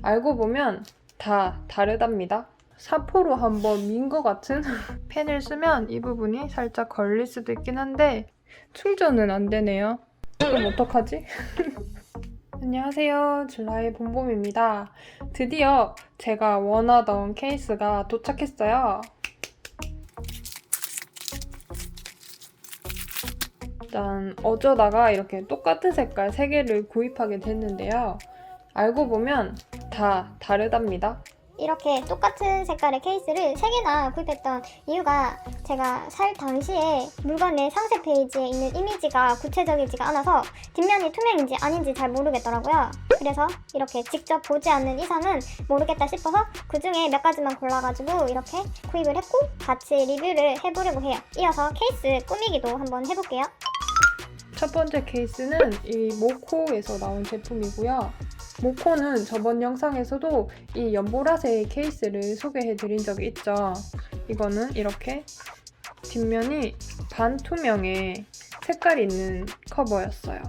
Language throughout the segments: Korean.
알고 보면 다 다르답니다. 사포로 한번 민 것 같은 펜을 쓰면 이 부분이 살짝 걸릴 수도 있긴 한데 충전은 안 되네요. 그럼 어떡하지? 안녕하세요. 줄라의 봄봄입니다. 드디어 제가 원하던 케이스가 도착했어요. 일단 어쩌다가 이렇게 똑같은 색깔 3개를 구입하게 됐는데요. 알고 보면 다 다르답니다. 이렇게 똑같은 색깔의 케이스를 3개나 구입했던 이유가 제가 살 당시에 물건의 상세 페이지에 있는 이미지가 구체적이지가 않아서 뒷면이 투명인지 아닌지 잘 모르겠더라고요. 그래서 이렇게 직접 보지 않는 이상은 모르겠다 싶어서 그 중에 몇 가지만 골라가지고 이렇게 구입을 했고 같이 리뷰를 해보려고 해요. 이어서 케이스 꾸미기도 한번 해볼게요. 첫 번째 케이스는 이 모코에서 나온 제품이고요. 모코는 저번 영상에서도 이 연보라색 케이스를 소개해드린 적이 있죠. 이거는 이렇게 뒷면이 반투명의 색깔이 있는 커버였어요.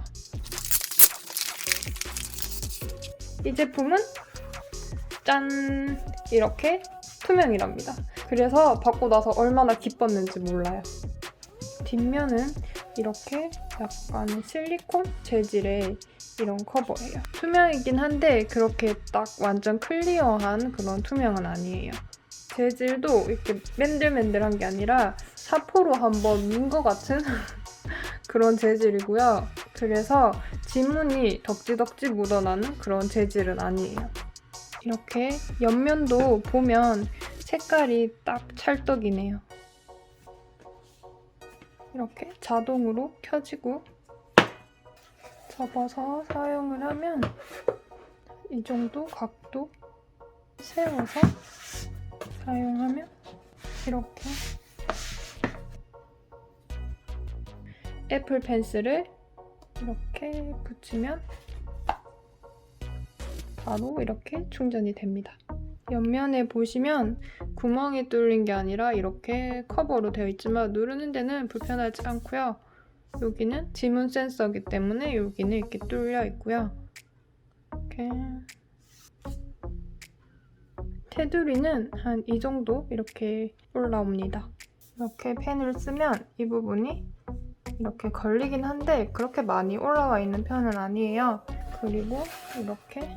이 제품은 짠! 이렇게 투명이랍니다. 그래서 받고 나서 얼마나 기뻤는지 몰라요. 뒷면은 이렇게 약간 실리콘 재질의 이런 커버예요. 투명이긴 한데 그렇게 딱 완전 클리어한 그런 투명은 아니에요. 재질도 이렇게 맨들맨들한 게 아니라 사포로 한번 민 것 같은 그런 재질이고요. 그래서 지문이 덕지덕지 묻어나는 그런 재질은 아니에요. 이렇게 옆면도 보면 색깔이 딱 찰떡이네요. 이렇게 자동으로 켜지고 접어서 사용을 하면 이 정도 각도 세워서 사용하면 이렇게 애플 펜슬을 이렇게 붙이면 바로 이렇게 충전이 됩니다. 옆면에 보시면 구멍이 뚫린 게 아니라 이렇게 커버로 되어 있지만 누르는 데는 불편하지 않고요. 여기는 지문 센서이기 때문에 여기는 이렇게 뚫려 있고요. 이렇게 테두리는 한 이 정도 이렇게 올라옵니다. 이렇게 펜을 쓰면 이 부분이 이렇게 걸리긴 한데 그렇게 많이 올라와 있는 편은 아니에요. 그리고 이렇게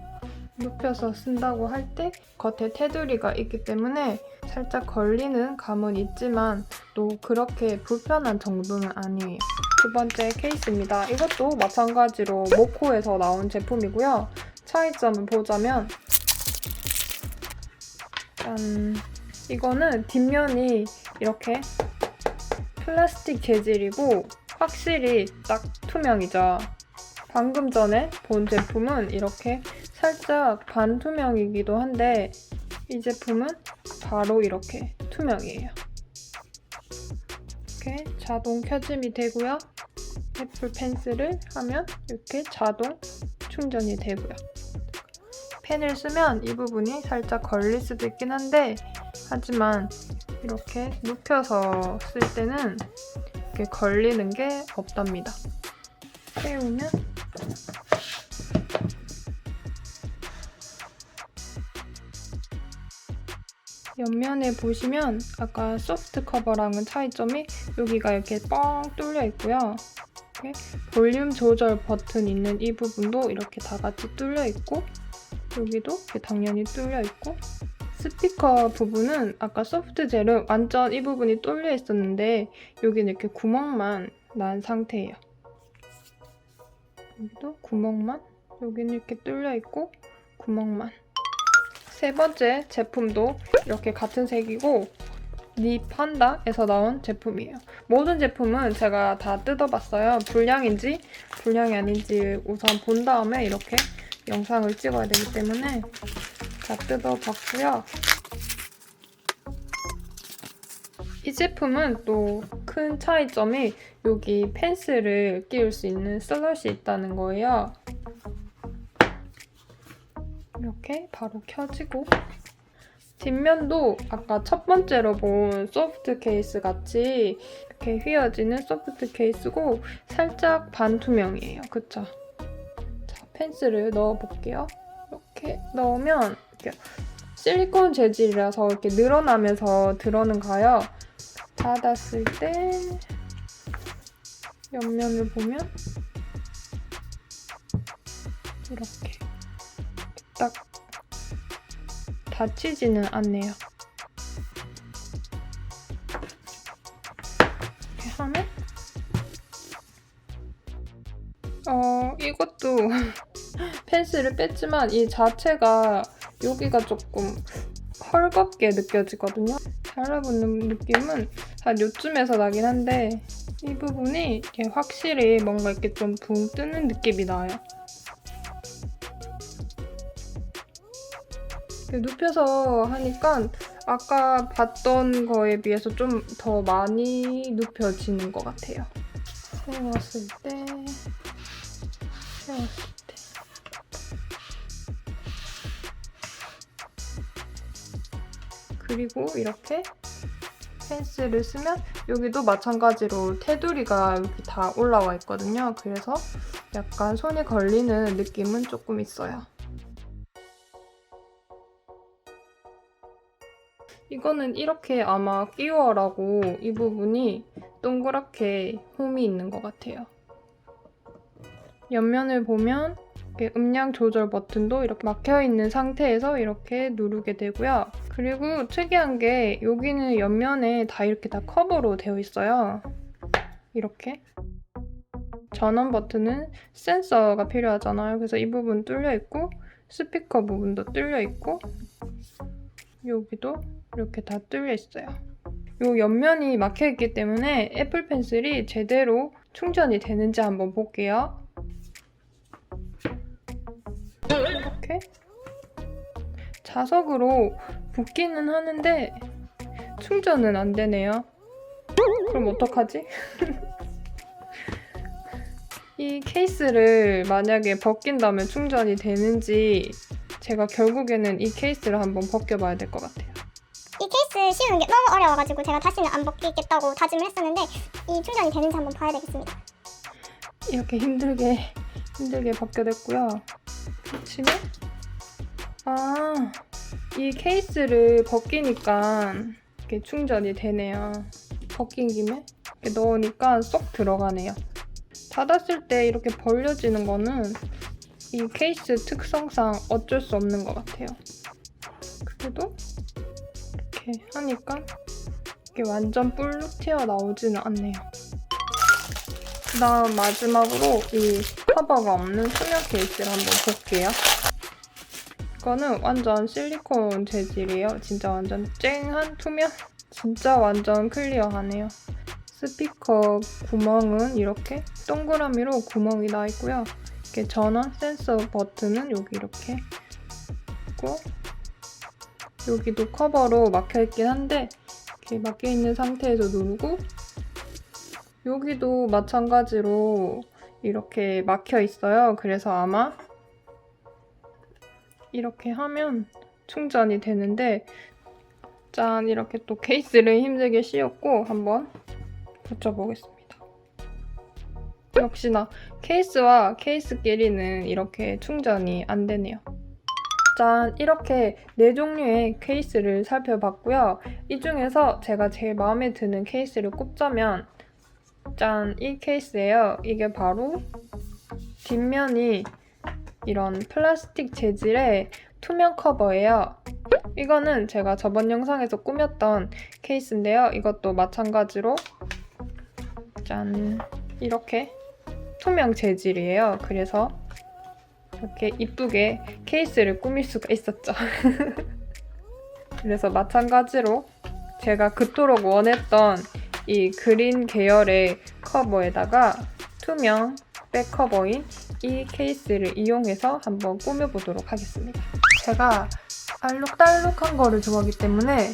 눕혀서 쓴다고 할 때 겉에 테두리가 있기 때문에 살짝 걸리는 감은 있지만 또 그렇게 불편한 정도는 아니에요. 두 번째 케이스입니다. 이것도 마찬가지로 모코에서 나온 제품이고요. 차이점을 보자면 짠! 이거는 뒷면이 이렇게 플라스틱 재질이고 확실히 딱 투명이죠. 방금 전에 본 제품은 이렇게 살짝 반투명이기도 한데 이 제품은 바로 이렇게 투명이에요. 이렇게 자동 켜짐이 되고요. 애플 펜슬을 하면 이렇게 자동 충전이 되고요. 펜을 쓰면 이 부분이 살짝 걸릴 수도 있긴 한데 하지만 이렇게 눕혀서 쓸 때는 이렇게 걸리는 게 없답니다. 세우면 옆면에 보시면 아까 소프트 커버랑은 차이점이 여기가 이렇게 뻥 뚫려 있고요. 이렇게 볼륨 조절 버튼 있는 이 부분도 이렇게 다 같이 뚫려 있고 여기도 이렇게 당연히 뚫려 있고 스피커 부분은 아까 소프트 젤은 완전 이 부분이 뚫려 있었는데 여기는 이렇게 구멍만 난 상태예요. 여기도 구멍만, 여기는 이렇게 뚫려 있고 구멍만. 세 번째 제품도 이렇게 같은 색이고 니판다에서 나온 제품이에요. 모든 제품은 제가 다 뜯어봤어요. 불량인지 불량이 아닌지 우선 본 다음에 이렇게 영상을 찍어야 되기 때문에 다 뜯어봤고요. 이 제품은 또 큰 차이점이 여기 펜슬을 끼울 수 있는 슬롯이 있다는 거예요. 이렇게 바로 켜지고 뒷면도 아까 첫 번째로 본 소프트 케이스 같이 이렇게 휘어지는 소프트 케이스고 살짝 반투명이에요. 그쵸? 자, 펜슬을 넣어볼게요. 이렇게 이렇게 넣으면 이렇게 실리콘 재질이라서 이렇게 늘어나면서 들어는 가요. 닫았을 때 옆면을 보면 이렇게 딱 닫히지는 않네요. 이렇게 하면 이것도 펜슬을 뺐지만 이 자체가 여기가 조금 헐겁게 느껴지거든요. 달라붙는 느낌은 한 요쯤에서 나긴 한데 이 부분이 이렇게 확실히 뭔가 이렇게 좀 붕 뜨는 느낌이 나요. 이렇게 눕혀서 하니까 아까 봤던 거에 비해서 좀 더 많이 눕혀지는 것 같아요. 세웠을 때 그리고 이렇게 펜슬을 쓰면 여기도 마찬가지로 테두리가 여기 다 올라와 있거든요. 그래서 약간 손에 걸리는 느낌은 조금 있어요. 이거는 이렇게 아마 끼워라고 이 부분이 동그랗게 홈이 있는 것 같아요. 옆면을 보면 이렇게 음량 조절 버튼도 이렇게 막혀있는 상태에서 이렇게 누르게 되고요. 그리고 특이한 게 여기는 옆면에 다 이렇게 다 커버로 되어 있어요. 이렇게. 전원 버튼은 센서가 필요하잖아요. 그래서 이 부분 뚫려 있고 스피커 부분도 뚫려 있고 여기도 이렇게 다 뚫려 있어요. 이 옆면이 막혀 있기 때문에 애플 펜슬이 제대로 충전이 되는지 한번 볼게요. 이렇게 자석으로 붙기는 하는데 충전은 안 되네요. 그럼 어떡하지? 이 케이스를 만약에 벗긴다면 충전이 되는지 제가 결국에는 이 케이스를 한번 벗겨봐야 될 것 같아요. 이 케이스 씌우는 게 너무 어려워가지고 제가 다시는 안 벗기겠다고 다짐을 했었는데 이 충전이 되는지 한번 봐야 되겠습니다. 이렇게 힘들게 벗겨냈고요. 붙이면 이 케이스를 벗기니까 이렇게 충전이 되네요. 벗긴 김에 이렇게 넣으니까 쏙 들어가네요. 닫았을 때 이렇게 벌려지는 거는 이 케이스 특성상 어쩔 수 없는 것 같아요. 그래도 이렇게 하니까 이게 완전 볼록 튀어나오지는 않네요. 그 다음 마지막으로 이 커버가 없는 투명 케이스를 한번 볼게요. 이거는 완전 실리콘 재질이에요. 진짜 완전 쨍한 투명? 진짜 완전 클리어하네요. 스피커 구멍은 이렇게 동그라미로 구멍이 나 있고요. 이렇게 전원 센서 버튼은 여기 이렇게 있고 여기도 커버로 막혀 있긴 한데 이렇게 막혀 있는 상태에서 누르고 여기도 마찬가지로 이렇게 막혀 있어요. 그래서 아마 이렇게 하면 충전이 되는데 짠! 이렇게 또 케이스를 힘들게 씌웠고 한번 붙여보겠습니다. 역시나 케이스와 케이스끼리는 이렇게 충전이 안 되네요. 짠! 이렇게 4종류의 케이스를 살펴봤고요. 이 중에서 제가 제일 마음에 드는 케이스를 꼽자면 짠! 이 케이스예요. 이게 바로 뒷면이 이런 플라스틱 재질의 투명 커버예요. 이거는 제가 저번 영상에서 꾸몄던 케이스인데요. 이것도 마찬가지로 짠! 이렇게 투명 재질이에요. 그래서 이렇게 이쁘게 케이스를 꾸밀 수가 있었죠. 그래서 마찬가지로 제가 그토록 원했던 이 그린 계열의 커버에다가 투명 백커버인 이 케이스를 이용해서 한번 꾸며보도록 하겠습니다. 제가 알록달록한 거를 좋아하기 때문에